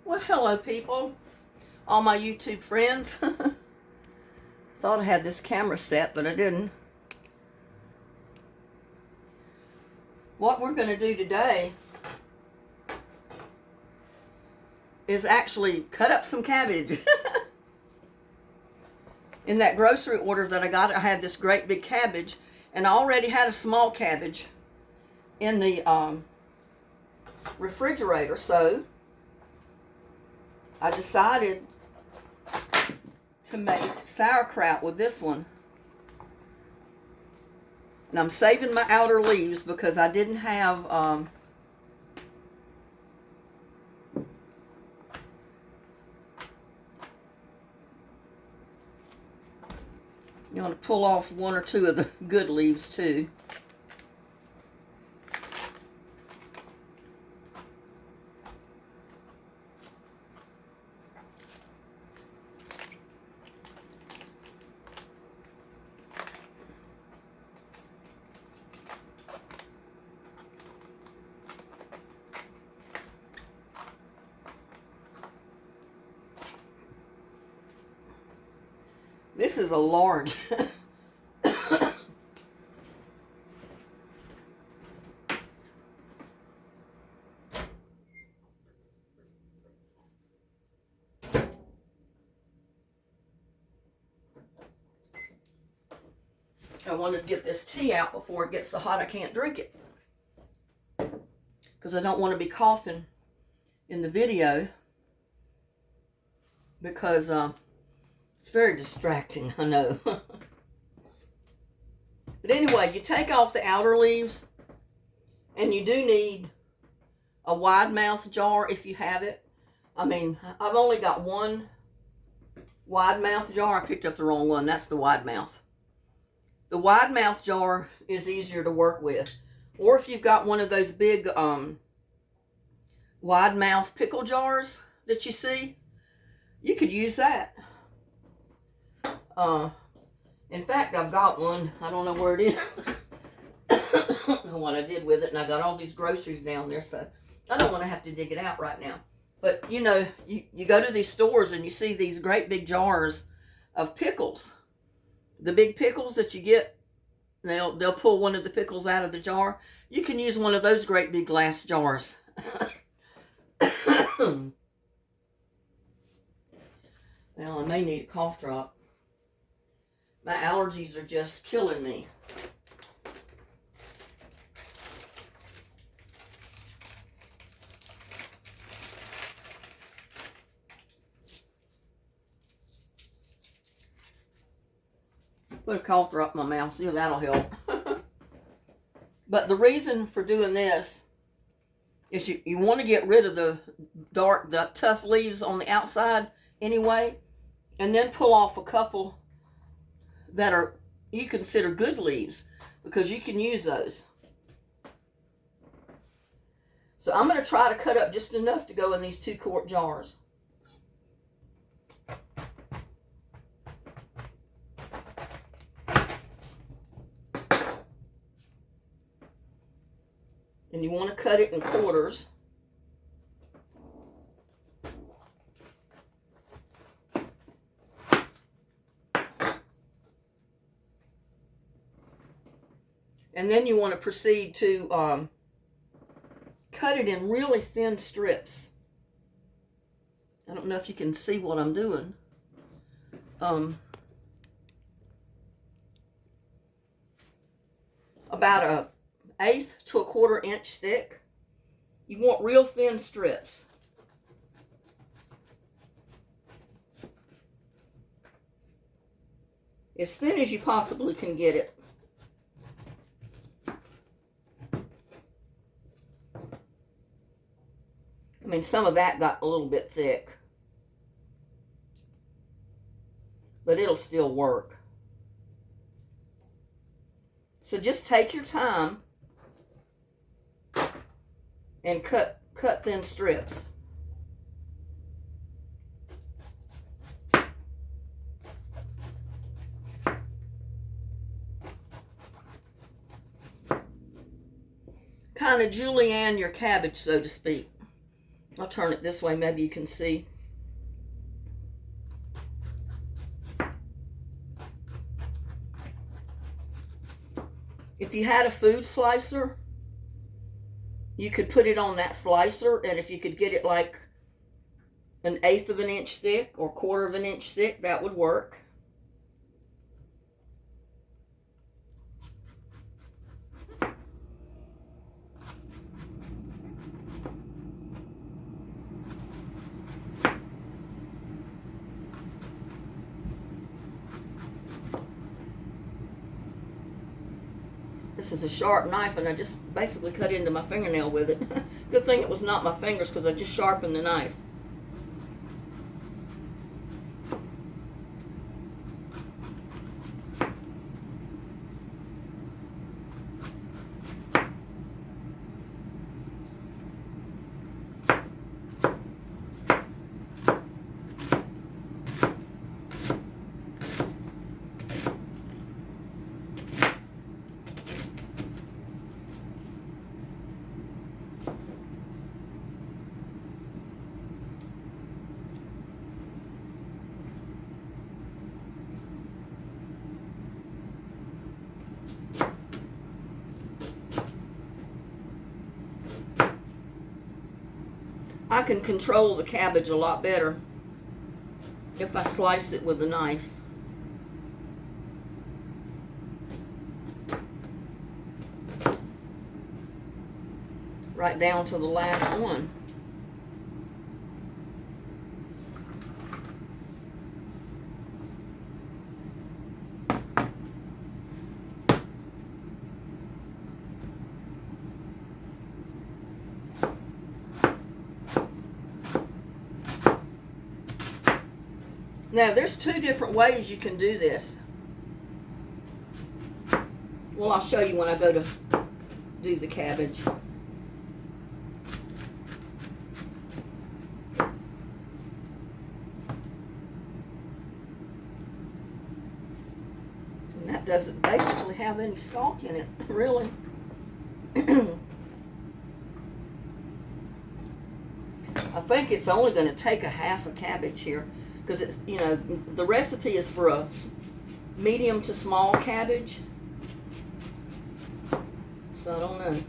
Well, hello people, all my YouTube friends. Thought I had this camera set, but I didn't. What we're going to do today is actually cut up some cabbage. In that grocery order that I got, I had this great big cabbage, and I already had a small cabbage in the refrigerator, so I decided to make sauerkraut with this one. And I'm saving my outer leaves because I didn't have you want to pull off one or two of the good leaves too. This is a large. I wanted to get this tea out before it gets so hot I can't drink it, because I don't want to be coughing in the video, because it's very distracting, I know. But anyway, you take off the outer leaves, and you do need a wide mouth jar if you have it. I mean, I've only got one wide mouth jar. I picked up the wrong one. That's the wide mouth. The wide mouth jar is easier to work with. Or if you've got one of those big wide mouth pickle jars that you see, you could use that. In fact, I've got one. I don't know where it is. I don't know what I did with it, and I got all these groceries down there, so I don't want to have to dig it out right now. But, you know, you go to these stores and you see these great big jars of pickles. The big pickles that you get, they'll pull one of the pickles out of the jar. You can use one of those great big glass jars. Well, I may need a cough drop. My allergies are just killing me. Put a cough drop in my mouth, see if that'll help. But the reason for doing this is you want to get rid of the tough leaves on the outside anyway, and then pull off a couple that are you consider good leaves, because you can use those. So I'm going to try to cut up just enough to go in these 2-quart jars. And you want to cut it in quarters. And then you want to proceed to cut it in really thin strips. I don't know if you can see what I'm doing. About 1/8 to 1/4 inch thick. You want real thin strips. As thin as you possibly can get it. I mean, some of that got a little bit thick, but it'll still work. So just take your time and cut thin strips. Kind of julienne your cabbage, so to speak. I'll turn it this way, maybe you can see. If you had a food slicer, you could put it on that slicer, and if you could get it like 1/8 of an inch thick or 1/4 of an inch thick, that would work. This is a sharp knife, and I just basically cut into my fingernail with it. Good thing it was not my fingers, because I just sharpened the knife. I can control the cabbage a lot better if I slice it with a knife. Right down to the last one. Now, there's 2 different ways you can do this. Well, I'll show you when I go to do the cabbage. And that doesn't basically have any stalk in it, really. I think it's only going to take a half a cabbage here. Because it's, you know, the recipe is for a medium to small cabbage. So I don't know.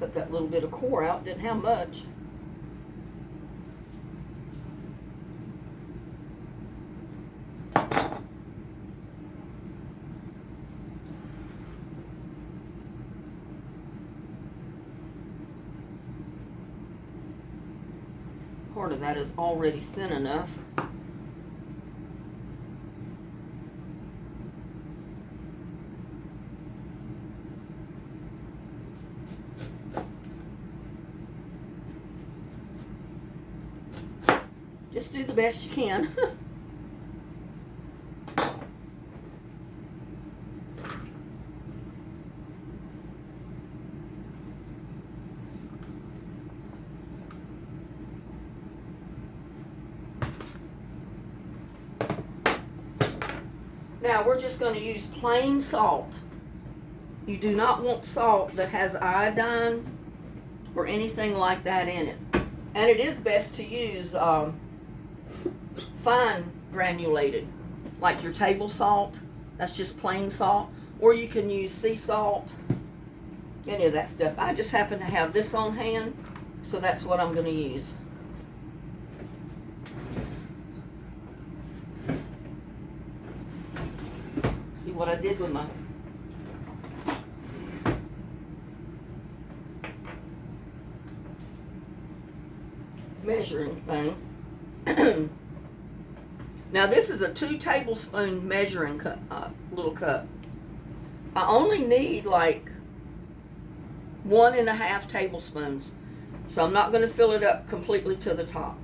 Cut that little bit of core out, didn't have much. Part of that is already thin enough. Just do the best you can. Now we're just going to use plain salt. You do not want salt that has iodine or anything like that in it. And it is best to use fine granulated, like your table salt. That's just plain salt. Or you can use sea salt, any of that stuff. I just happen to have this on hand, so that's what I'm going to use. See what I did with my measuring thing. Now this is a 2 tablespoon measuring cup, little cup. I only need like 1.5 tablespoons, so I'm not going to fill it up completely to the top.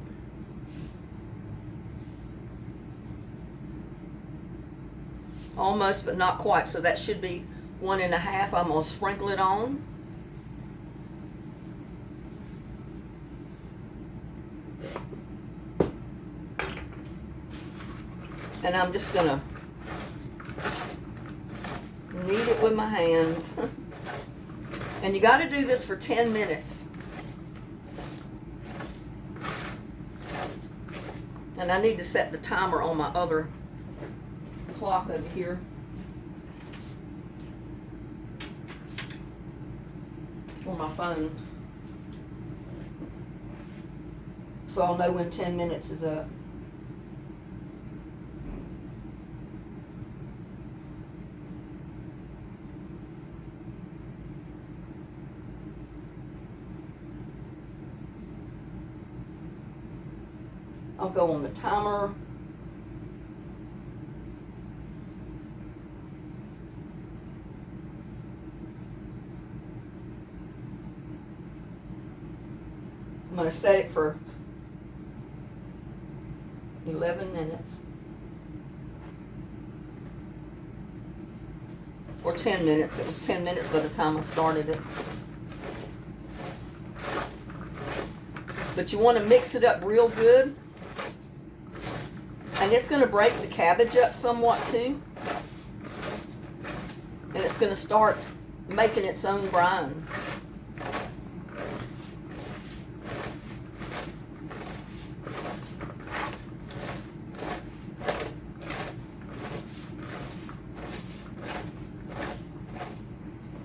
Almost, but not quite, so that should be 1.5. I'm going to sprinkle it on. And I'm just going to knead it with my hands. And you got to do this for 10 minutes. And I need to set the timer on my other clock over here. On my phone. So I'll know when 10 minutes is up. I'll go on the timer. I'm going to set it for 11 minutes. Or 10 minutes. It was 10 minutes by the time I started it. But you want to mix it up real good. And it's going to break the cabbage up somewhat too. And it's going to start making its own brine.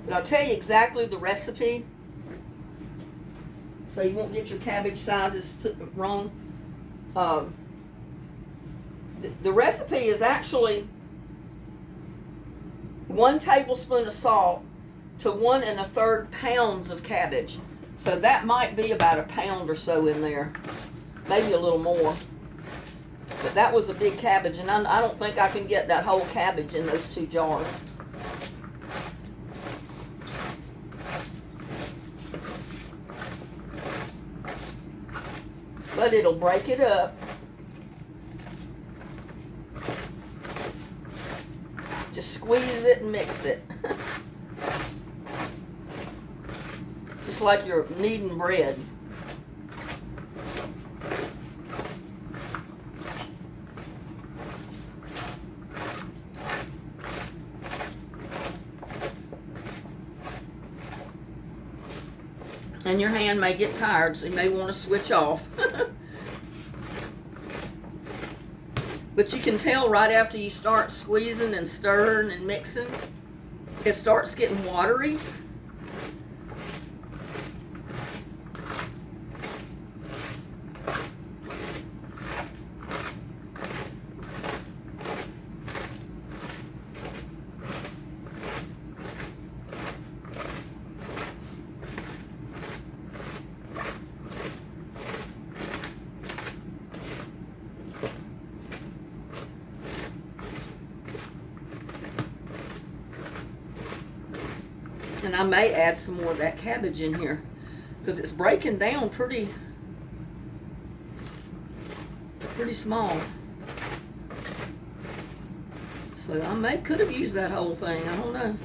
But I'll tell you exactly the recipe, so you won't get your cabbage sizes wrong. The recipe is actually 1 tablespoon of salt to 1 1/3 pounds of cabbage. So that might be about a pound or so in there, maybe a little more. But that was a big cabbage, and I don't think I can get that whole cabbage in those 2 jars. But it'll break it up. Just squeeze it and mix it. Just like you're kneading bread. And your hand may get tired, so you may want to switch off. But you can tell right after you start squeezing and stirring and mixing, it starts getting watery. And I may add some more of that cabbage in here because it's breaking down pretty small. So I could have used that whole thing. I don't know.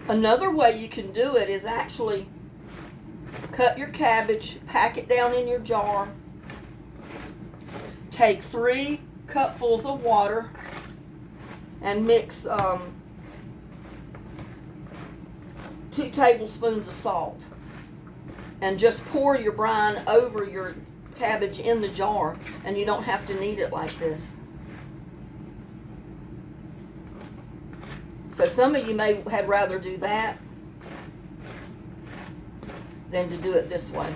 Another way you can do it is actually cut your cabbage, pack it down in your jar, take 3 cupfuls of water and mix 2 tablespoons of salt, and just pour your brine over your cabbage in the jar, and you don't have to knead it like this. So some of you may have rather do that than to do it this way.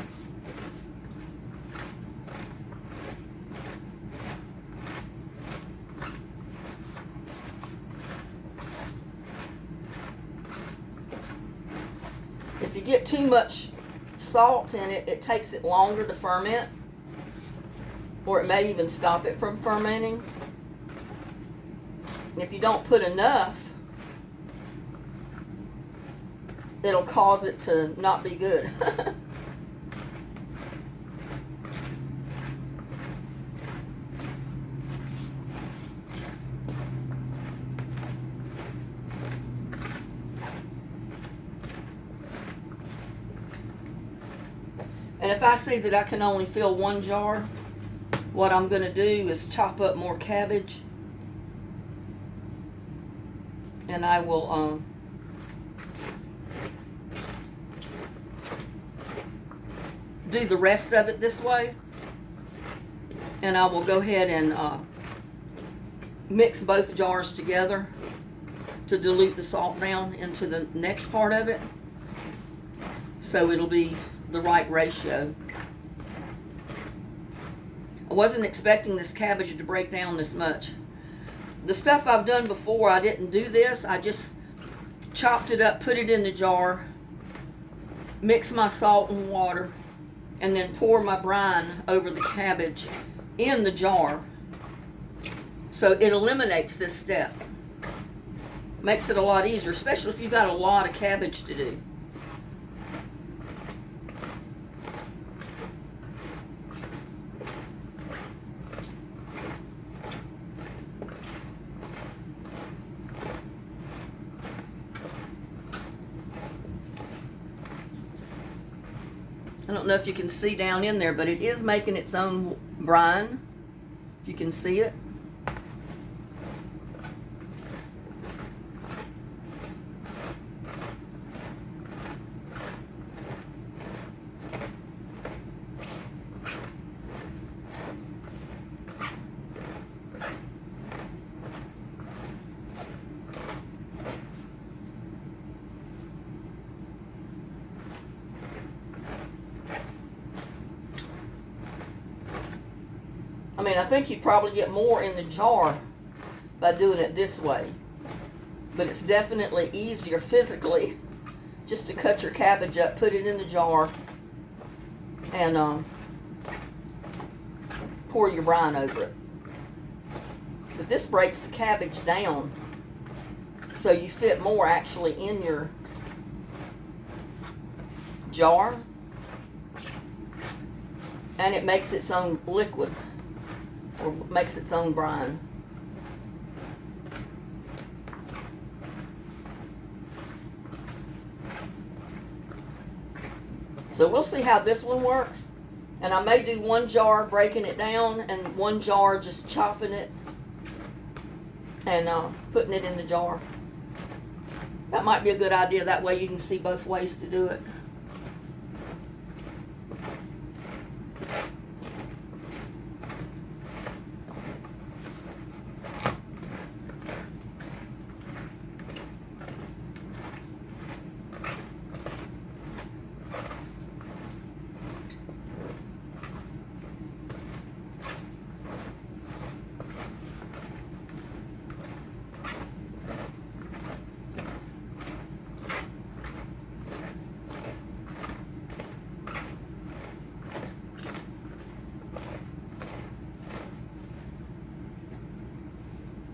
If you get too much salt in it, it takes it longer to ferment, or it may even stop it from fermenting. And if you don't put enough, it'll cause it to not be good. And if I see that I can only fill one jar, what I'm going to do is chop up more cabbage, and I will do the rest of it this way, and I will go ahead and mix both jars together to dilute the salt down into the next part of it, so it'll be the right ratio. I wasn't expecting this cabbage to break down this much. The stuff I've done before, I didn't do this. I just chopped it up, put it in the jar, mix my salt and water, and then pour my brine over the cabbage in the jar. So it eliminates this step. Makes it a lot easier, especially if you've got a lot of cabbage to do. I don't know if you can see down in there, but it is making its own brine, if you can see it. I mean, I think you'd probably get more in the jar by doing it this way. But it's definitely easier physically just to cut your cabbage up, put it in the jar, and pour your brine over it. But this breaks the cabbage down so you fit more actually in your jar, and it makes its own liquid, or makes its own brine. So we'll see how this one works. And I may do one jar breaking it down and one jar just chopping it and putting it in the jar. That might be a good idea. That way you can see both ways to do it.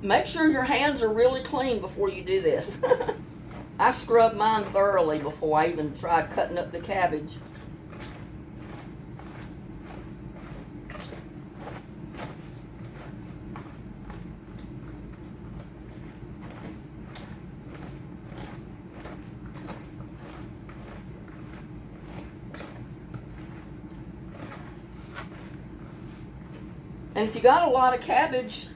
Make sure your hands are really clean before you do this. I scrubbed mine thoroughly before I even tried cutting up the cabbage. And if you got a lot of cabbage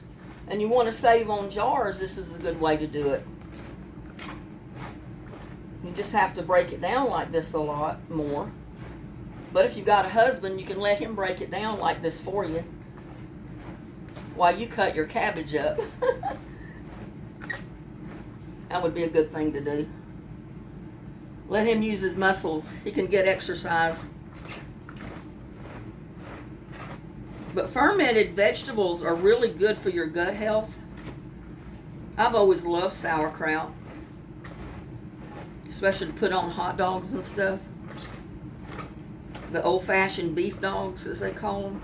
and you want to save on jars, this is a good way to do it. You just have to break it down like this a lot more. But if you've got a husband, you can let him break it down like this for you while you cut your cabbage up. That would be a good thing to do. Let him use his muscles. He can get exercise. But fermented vegetables are really good for your gut health. I've always loved sauerkraut, especially to put on hot dogs and stuff. The old-fashioned beef dogs, as they call them.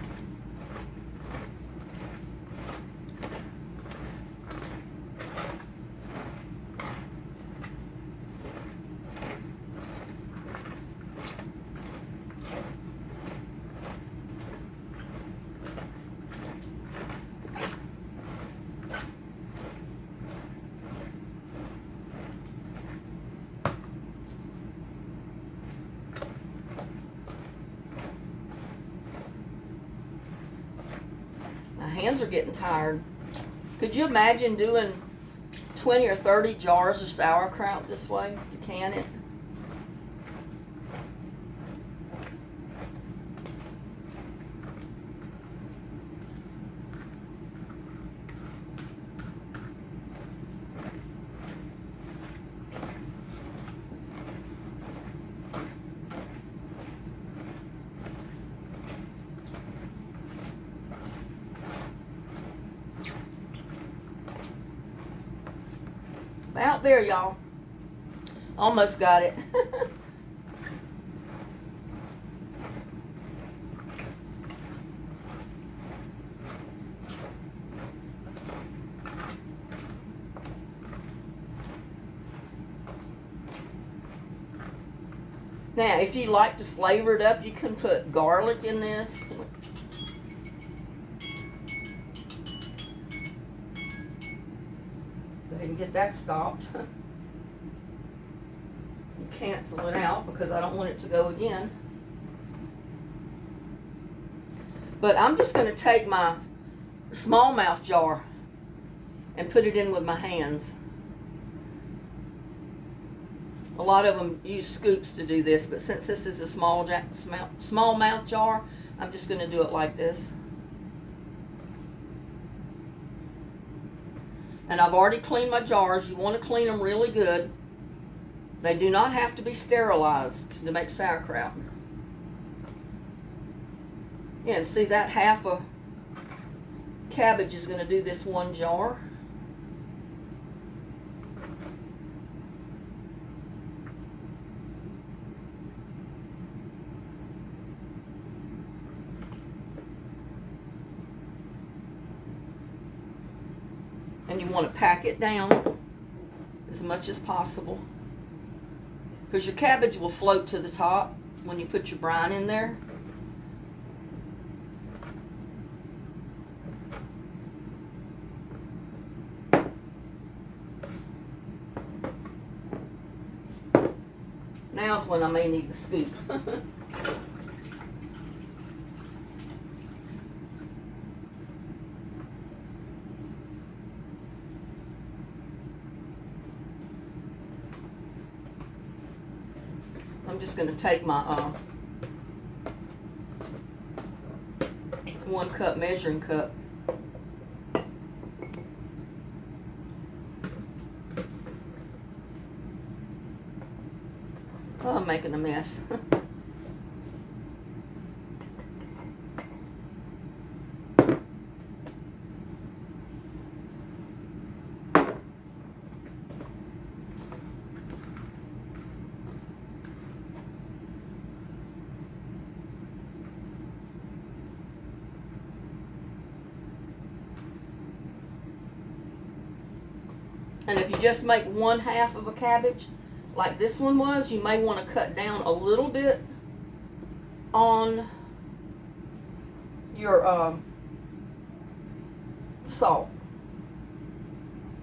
Hands are getting tired. Could you imagine doing 20 or 30 jars of sauerkraut this way to can it? Out there, y'all. Almost got it. Now, if you like to flavor it up, you can put garlic in this. And get that stopped. Cancel it out because I don't want it to go again. But I'm just going to take my smallmouth jar and put it in with my hands. A lot of them use scoops to do this, but since this is a smallmouth jar, I'm just going to do it like this. And I've already cleaned my jars. You want to clean them really good. They do not have to be sterilized to make sauerkraut. Yeah, and see that half a cabbage is going to do this one jar. And you want to pack it down as much as possible, because your cabbage will float to the top when you put your brine in there. Now's when I may need the scoop. I'm just going to take my 1 cup measuring cup. Oh, I'm making a mess. And if you just make 1/2 of a cabbage, like this one was, you may want to cut down a little bit on your salt.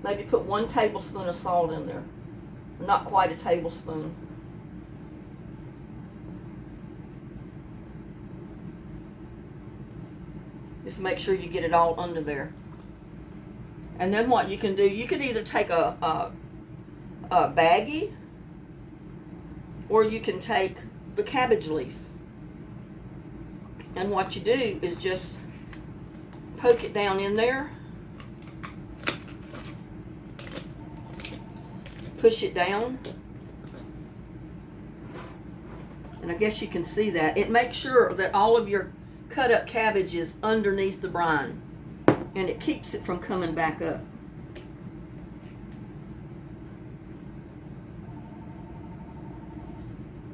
Maybe put 1 tablespoon of salt in there. Not quite a tablespoon. Just make sure you get it all under there. And then what you can do, you could either take a baggie, or you can take the cabbage leaf And what you do is just poke it down in there. Push it down. And I guess you can see that. It makes sure that all of your cut up cabbage is underneath the brine. And it keeps it from coming back up.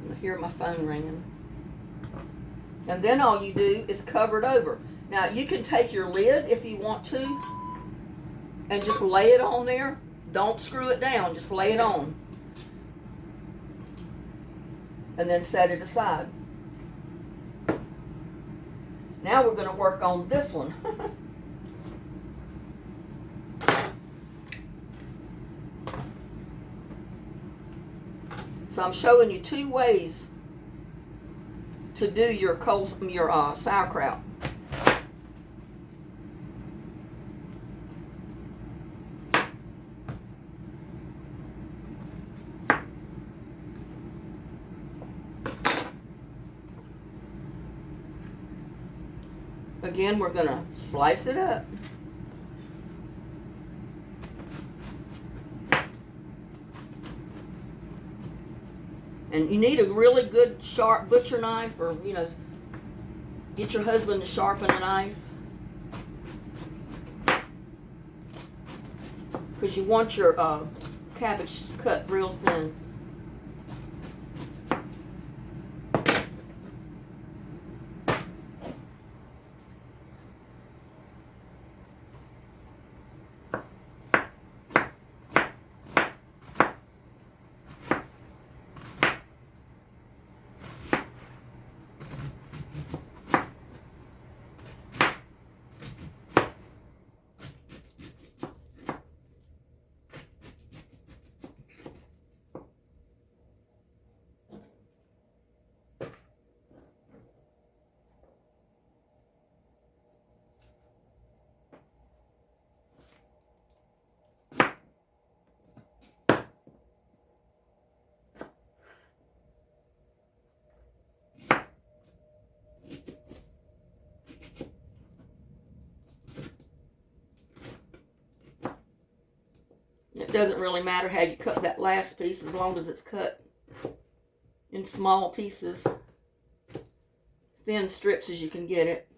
I hear my phone ringing. And then all you do is cover it over. Now you can take your lid if you want to and just lay it on there. Don't screw it down, just lay it on. And then set it aside. Now we're going to work on this one. So I'm showing you 2 ways to do your sauerkraut. Again, we're going to slice it up. And you need a really good sharp butcher knife, or, you know, get your husband to sharpen a knife. Because you want your cabbage cut real thin. It doesn't really matter how you cut that last piece as long as it's cut in small pieces, thin strips as you can get it.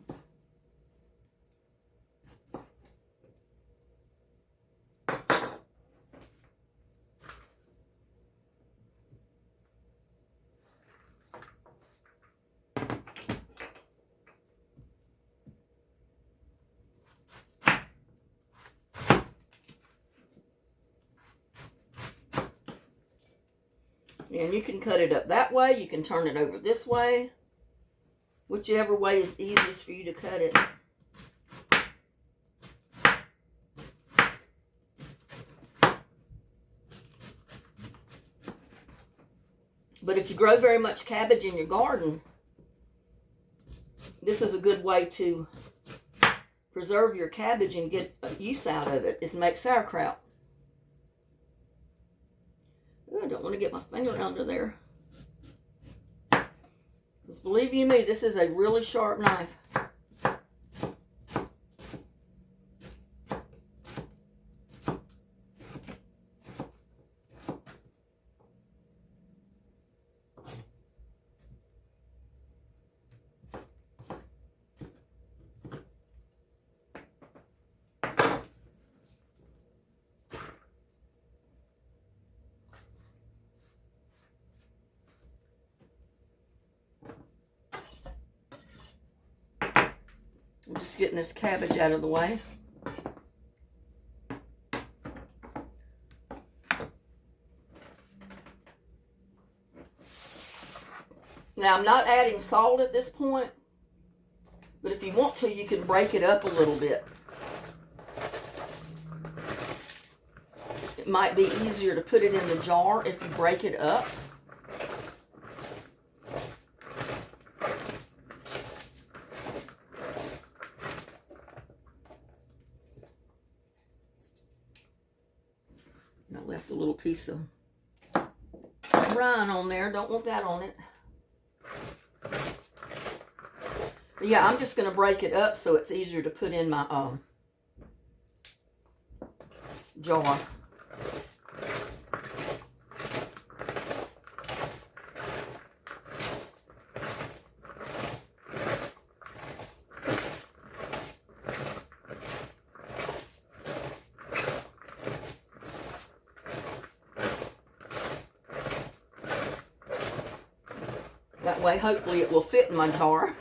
And you can cut it up that way, you can turn it over this way, whichever way is easiest for you to cut it. But if you grow very much cabbage in your garden, this is a good way to preserve your cabbage and get use out of it, is make sauerkraut. Ooh, I don't want to get my finger under there. Because believe you me, this is a really sharp knife. I'm just getting this cabbage out of the way. Now I'm not adding salt at this point, but if you want to, you can break it up a little bit. It might be easier to put it in the jar if you break it up. I left a little piece of brine on there. Don't want that on it. But yeah, I'm just going to break it up so it's easier to put in my jar. That way, hopefully it will fit in my jar.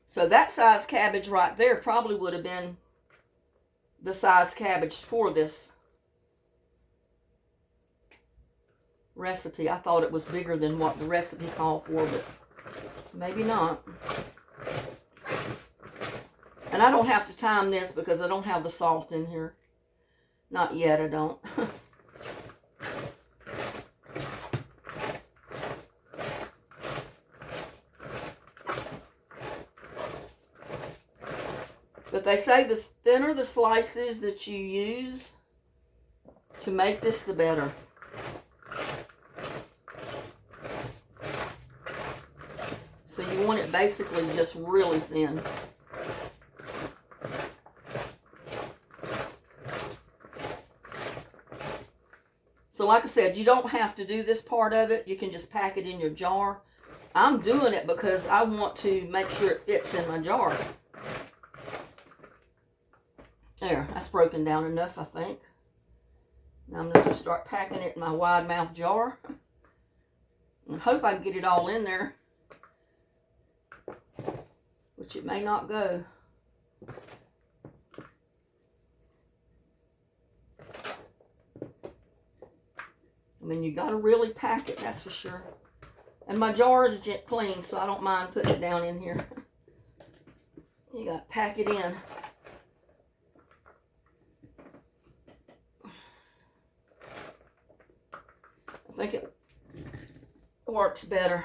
So that size cabbage right there probably would have been the size cabbage for this recipe. I thought it was bigger than what the recipe called for, but maybe not. And I don't have to time this because I don't have the salt in here. Not yet, I don't. But they say the thinner the slices that you use to make this, the better. So you want it basically just really thin. So like I said, you don't have to do this part of it. You can just pack it in your jar. I'm doing it because I want to make sure it fits in my jar. There, that's broken down enough, I think. Now I'm just going to start packing it in my wide mouth jar. And hope I can get it all in there. Which it may not go. I mean, you got to really pack it, that's for sure. And my jar is clean, so I don't mind putting it down in here. You got to pack it in. I think it works better.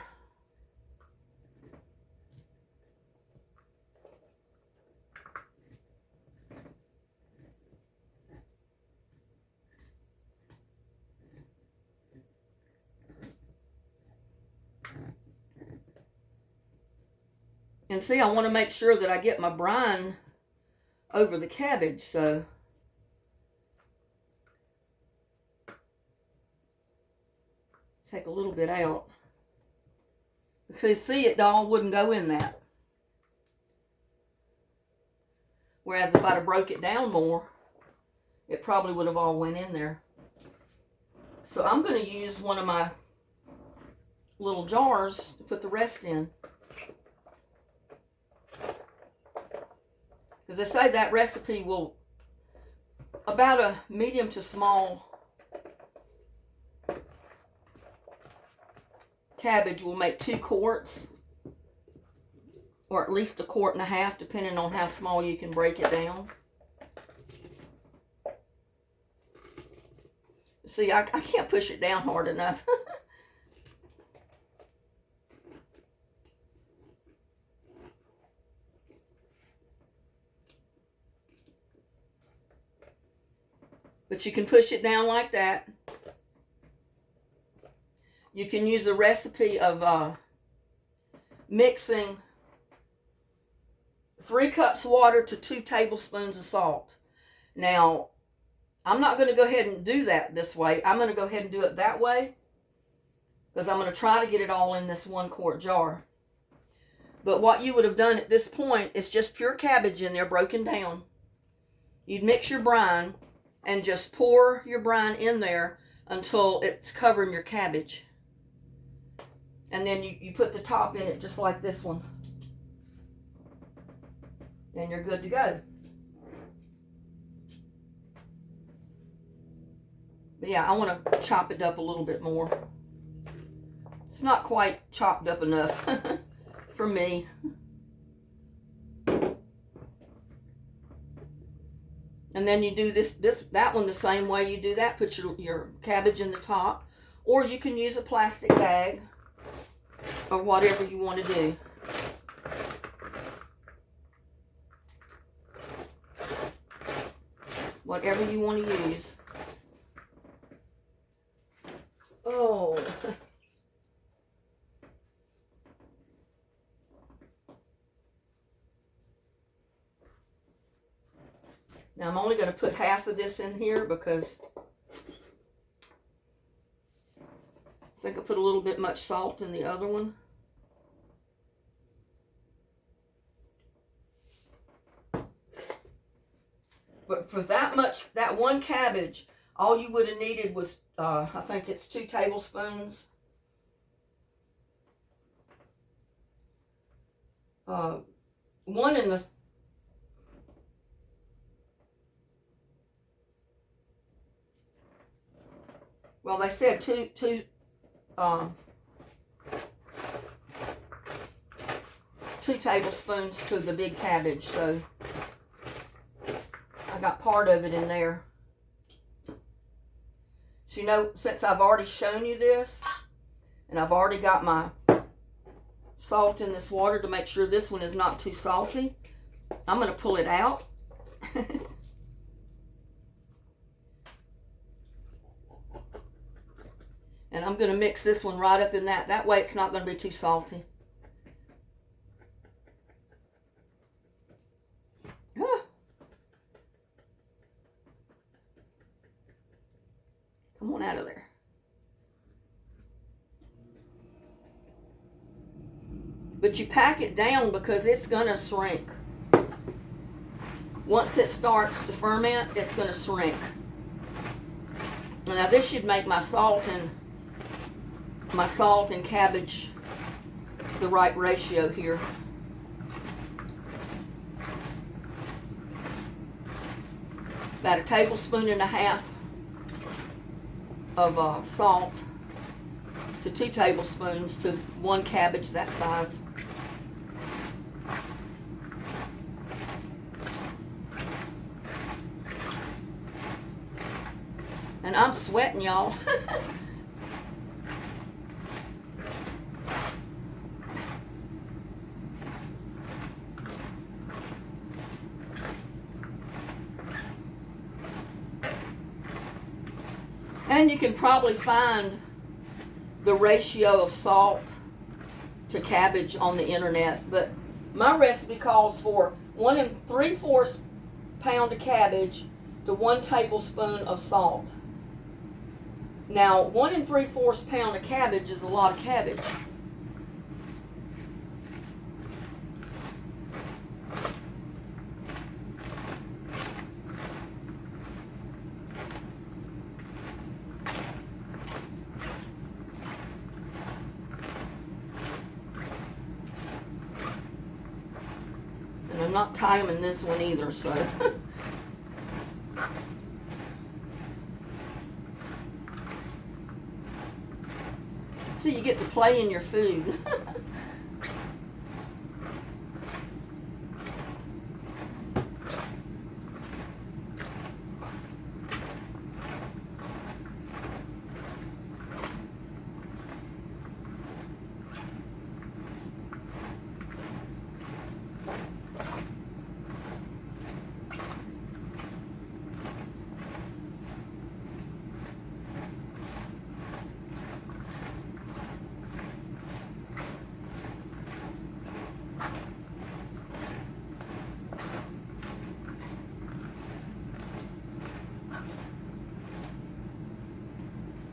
And see, I want to make sure that I get my brine over the cabbage, so take a little bit out. Because see, it all wouldn't go in that. Whereas if I'd have broke it down more, it probably would have all went in there. So I'm going to use one of my little jars to put the rest in. Because they say that recipe will, about a medium to small cabbage will make 2 quarts, or at least 1.5 quarts, depending on how small you can break it down. See, I can't push it down hard enough. But you can push it down like that. You can use a recipe of mixing 3 cups water to 2 tablespoons of salt. Now, I'm not going to go ahead and do that this way. I'm going to go ahead and do it that way because I'm going to try to get it all in this 1 quart jar. But what you would have done at this point is just pure cabbage in there broken down. You'd mix your brine and just pour your brine in there until it's covering your cabbage. And then you put the top in it just like this one. And you're good to go. But yeah, I want to chop it up a little bit more. It's not quite chopped up enough for me. And And then you do that one the same way you do that. Put your cabbage in the top. Or you can use a plastic bag or whatever you want to do. Whatever you want to use. Oh. Now I'm only going to put half of this in here because I think I put a little bit much salt in the other one. But for that one cabbage, all you would have needed was, I think it's 2 tablespoons. One in the, well, they said two tablespoons to the big cabbage, so I got part of it in there. So, you know, since I've already shown you this, and I've already got my salt in this water to make sure this one is not too salty, I'm going to pull it out. And I'm going to mix this one right up in that. That way it's not going to be too salty. Ah. Come on out of there. But you pack it down because it's going to shrink. Once it starts to ferment, it's going to shrink. Now this should make my salt and cabbage the right ratio here. About 1.5 tablespoons of salt to 2 tablespoons to 1 cabbage that size. And I'm sweating, y'all. And you can probably find the ratio of salt to cabbage on the internet, but my recipe calls for 1 3/4 pound of cabbage to 1 tablespoon of salt. Now, 1 3/4 pound of cabbage is a lot of cabbage. And I'm not timing this one either, so. See, you get to play in your food.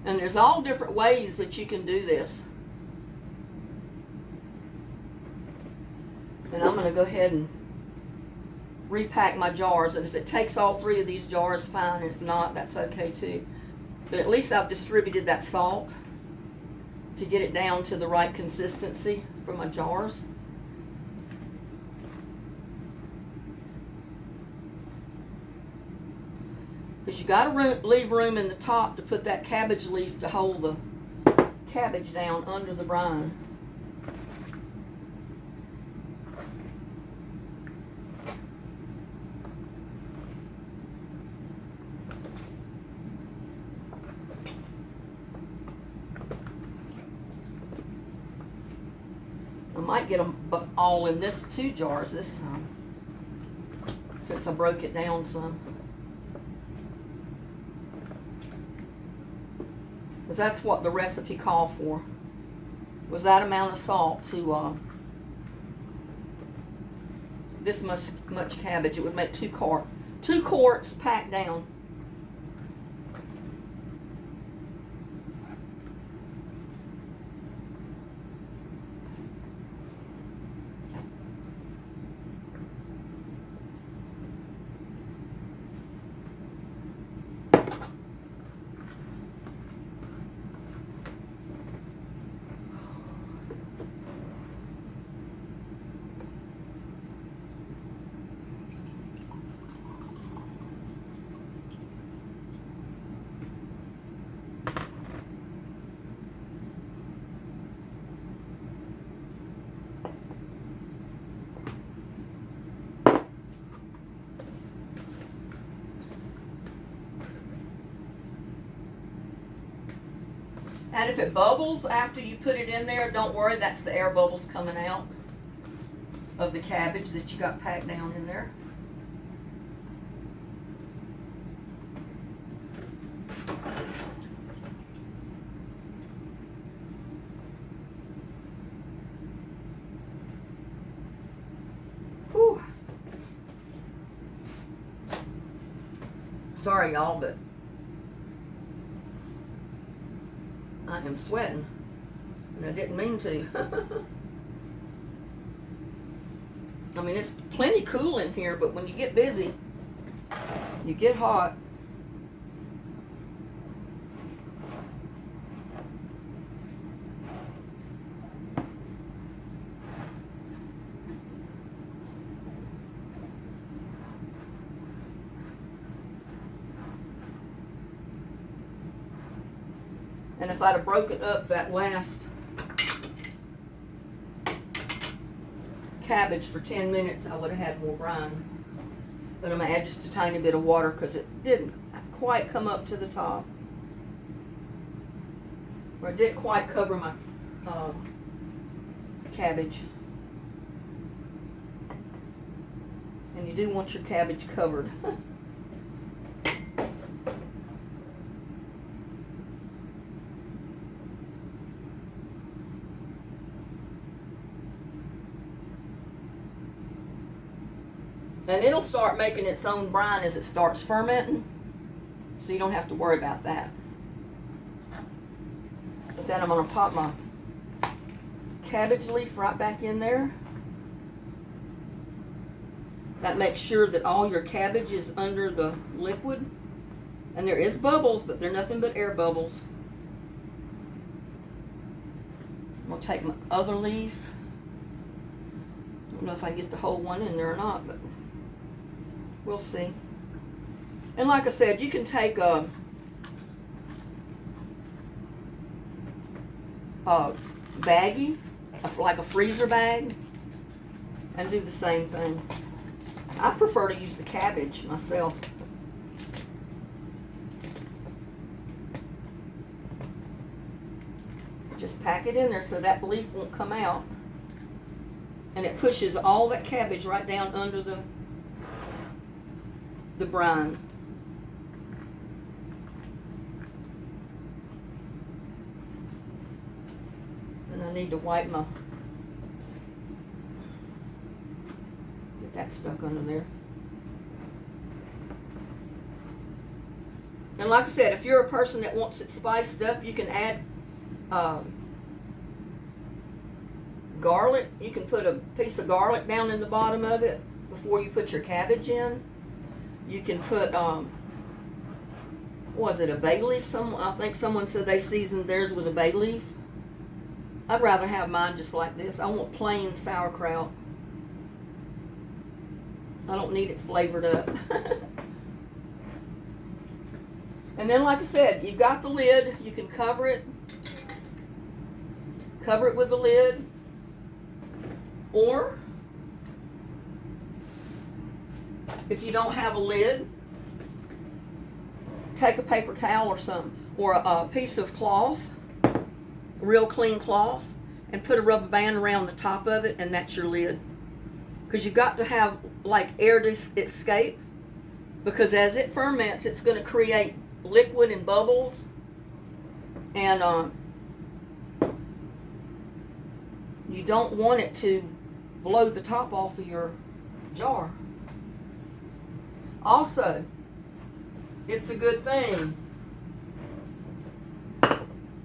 And there's all different ways that you can do this. And I'm going to go ahead and repack my jars. And if it takes all 3 of these jars, fine. If not, that's okay too. But at least I've distributed that salt to get it down to the right consistency for my jars. Because you got to leave room in the top to put that cabbage leaf to hold the cabbage down under the brine. might get them all in this 2 jars this time, since I broke it down some. Because that's what the recipe called for, was that amount of salt to this much cabbage. It would make 2 quarts packed down. And if it bubbles after you put it in there, don't worry, that's the air bubbles coming out of the cabbage that you got packed down in there. Whew. Sorry, y'all, but I am sweating, and I didn't mean to. I mean, it's plenty cool in here, but when you get busy, you get hot. And if I'd have broken up that last cabbage for 10 minutes, I would have had more brine. But I'm going to add just a tiny bit of water because it didn't quite come up to the top. Or it didn't quite cover my cabbage. And you do want your cabbage covered. And it'll start making its own brine as it starts fermenting, so you don't have to worry about that. But then I'm going to pop my cabbage leaf right back in there. That makes sure that all your cabbage is under the liquid. And there is bubbles, but they're nothing but air bubbles. I'm going to take my other leaf. I don't know if I can get the whole one in there or not, but we'll see. And like I said, you can take a baggie, like a freezer bag, and do the same thing. I prefer to use the cabbage myself. Just pack it in there so that leaf won't come out. And it pushes all that cabbage right down under the brine. And I need to wipe my, get that stuck under there. And like I said, if you're a person that wants it spiced up, you can add garlic. You can put a piece of garlic down in the bottom of it before you put your cabbage in. You can put, was it a bay leaf? I think someone said they seasoned theirs with a bay leaf. I'd rather have mine just like this. I want plain sauerkraut. I don't need it flavored up. And then, like I said, you've got the lid. You can cover it. Cover it with the lid. Or if you don't have a lid, take a paper towel or something, or a piece of cloth, real clean cloth, and put a rubber band around the top of it, and that's your lid. Because you've got to have like air to escape, because as it ferments, it's going to create liquid and bubbles, and you don't want it to blow the top off of your jar. Also, it's a good thing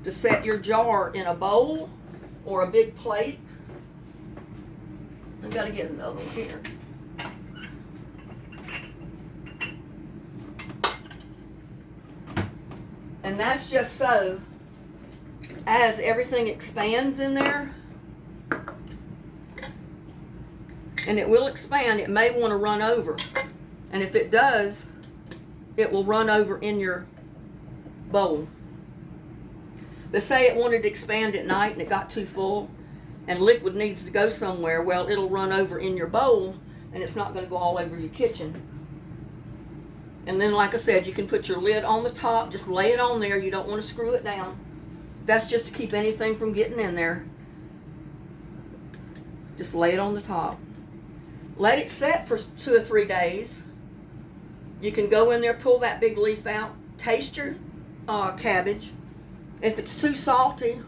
to set your jar in a bowl or a big plate. I've got to get another one here. And that's just so, as everything expands in there, and it will expand, it may want to run over. And if it does, it will run over in your bowl. But say it wanted to expand at night and it got too full and liquid needs to go somewhere, well, it'll run over in your bowl and it's not going to go all over your kitchen. And then, like I said, you can put your lid on the top, just lay it on there. You don't want to screw it down. That's just to keep anything from getting in there. Just lay it on the top. Let it set for 2 or 3 days. You can go in there, pull that big leaf out, taste your cabbage. If it's too salty,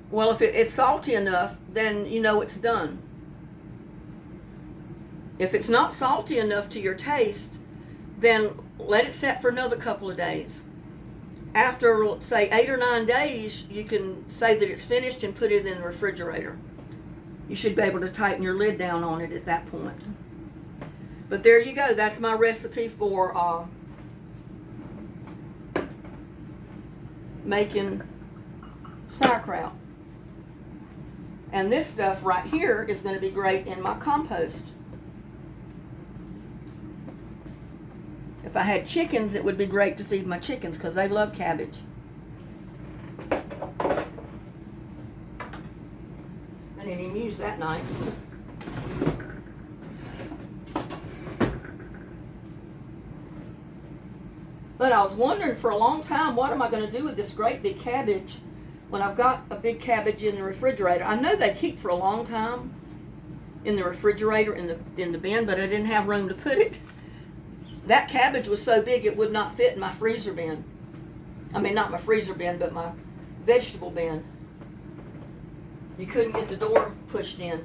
well, if it's salty enough, then you know it's done. If it's not salty enough to your taste, then let it set for another couple of days. After, say, 8 or 9 days, you can say that it's finished and put it in the refrigerator. You should be able to tighten your lid down on it at that point. But there you go. That's my recipe for making sauerkraut. And this stuff right here is going to be great in my compost. If I had chickens, it would be great to feed my chickens because they love cabbage. I didn't even use that knife. But I was wondering for a long time, what am I going to do with this great big cabbage when I've got a big cabbage in the refrigerator? I know they keep for a long time in the refrigerator, in the bin, but I didn't have room to put it. That cabbage was so big it would not fit in my freezer bin. I mean, not my freezer bin, but my vegetable bin. You couldn't get the door pushed in.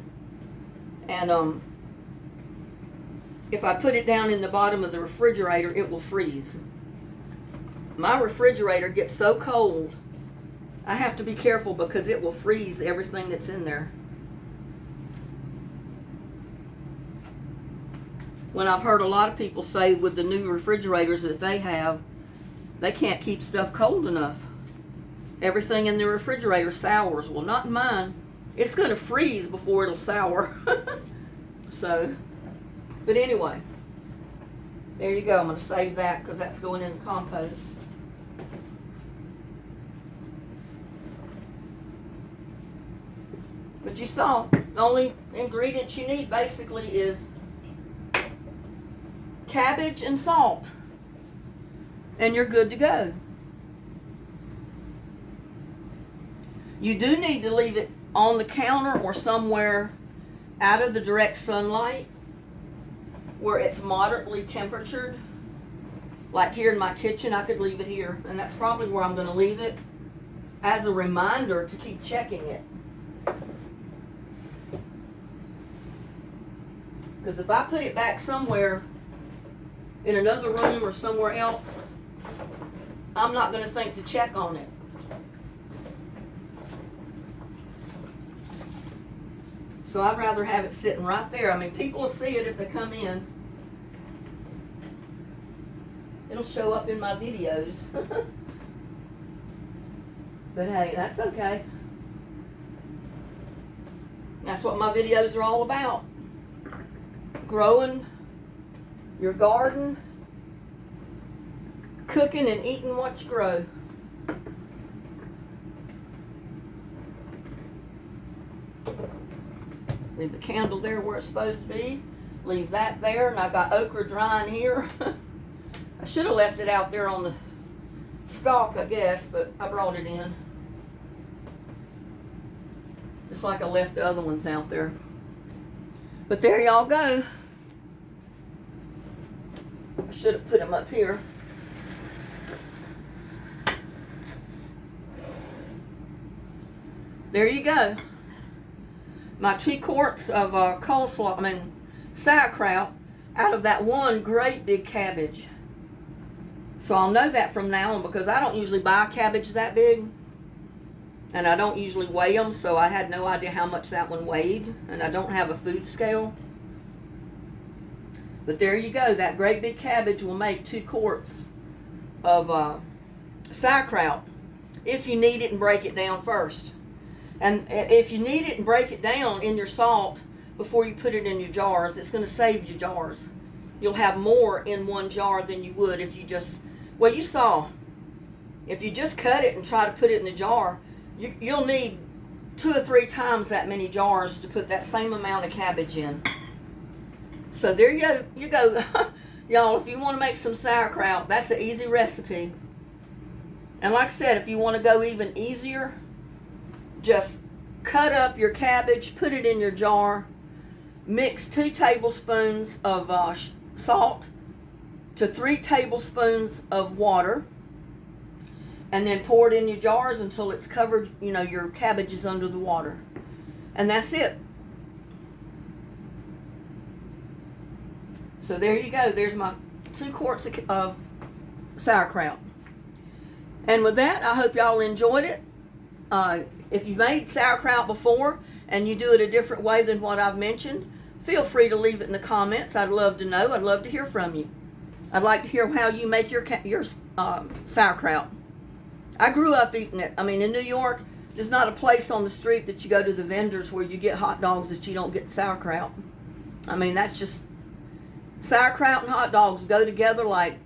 And if I put it down in the bottom of the refrigerator, it will freeze. My refrigerator gets so cold, I have to be careful because it will freeze everything that's in there. When I've heard a lot of people say with the new refrigerators that they have, they can't keep stuff cold enough. Everything in the refrigerator sours. Well, not in mine. It's going to freeze before it'll sour. So, but anyway, there you go. I'm going to save that because that's going in the compost. But you saw, the only ingredients you need basically is cabbage and salt, and you're good to go. You do need to leave it on the counter or somewhere out of the direct sunlight where it's moderately temperatured. Like here in my kitchen, I could leave it here, and that's probably where I'm going to leave it as a reminder to keep checking it. Because if I put it back somewhere in another room or somewhere else, I'm not going to think to check on it. So I'd rather have it sitting right there. I mean, people will see it if they come in. It'll show up in my videos. But hey, that's okay. That's what my videos are all about. Growing your garden, cooking and eating what you grow. Leave the candle there where it's supposed to be. Leave that there, and I've got okra drying here. I should have left it out there on the stalk, I guess, but I brought it in. Just like I left the other ones out there. But there y'all go. I should have put them up here. There you go. My 2 quarts of sauerkraut out of that one great big cabbage. So I'll know that from now on, because I don't usually buy cabbage that big. And I don't usually weigh them, so I had no idea how much that one weighed. And I don't have a food scale. But there you go. That great big cabbage will make 2 quarts of sauerkraut if you knead it and break it down first. And if you knead it and break it down in your salt before you put it in your jars, it's going to save you jars. You'll have more in one jar than you would if you just, well, you saw, if you just cut it and try to put it in a jar, you'll need 2 or 3 times that many jars to put that same amount of cabbage in. So there you go. Y'all, if you want to make some sauerkraut, that's an easy recipe. And like I said, if you want to go even easier, just cut up your cabbage, put it in your jar, mix 2 tablespoons of salt to 3 tablespoons of water, and then pour it in your jars until it's covered, your cabbage is under the water. And that's it. So there you go. There's my 2 quarts of sauerkraut. And with that, I hope y'all enjoyed it. If you made sauerkraut before and you do it a different way than what I've mentioned, feel free to leave it in the comments. I'd love to know. I'd love to hear from you. I'd like to hear how you make your sauerkraut. I grew up eating it. I mean, in New York, there's not a place on the street that you go to the vendors where you get hot dogs that you don't get sauerkraut. I mean, that's just, sauerkraut and hot dogs go together like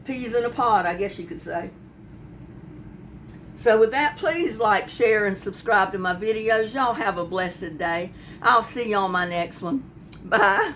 peas in a pod, I guess you could say. So with that, please like, share, and subscribe to my videos. Y'all have a blessed day. I'll see you on my next one. Bye.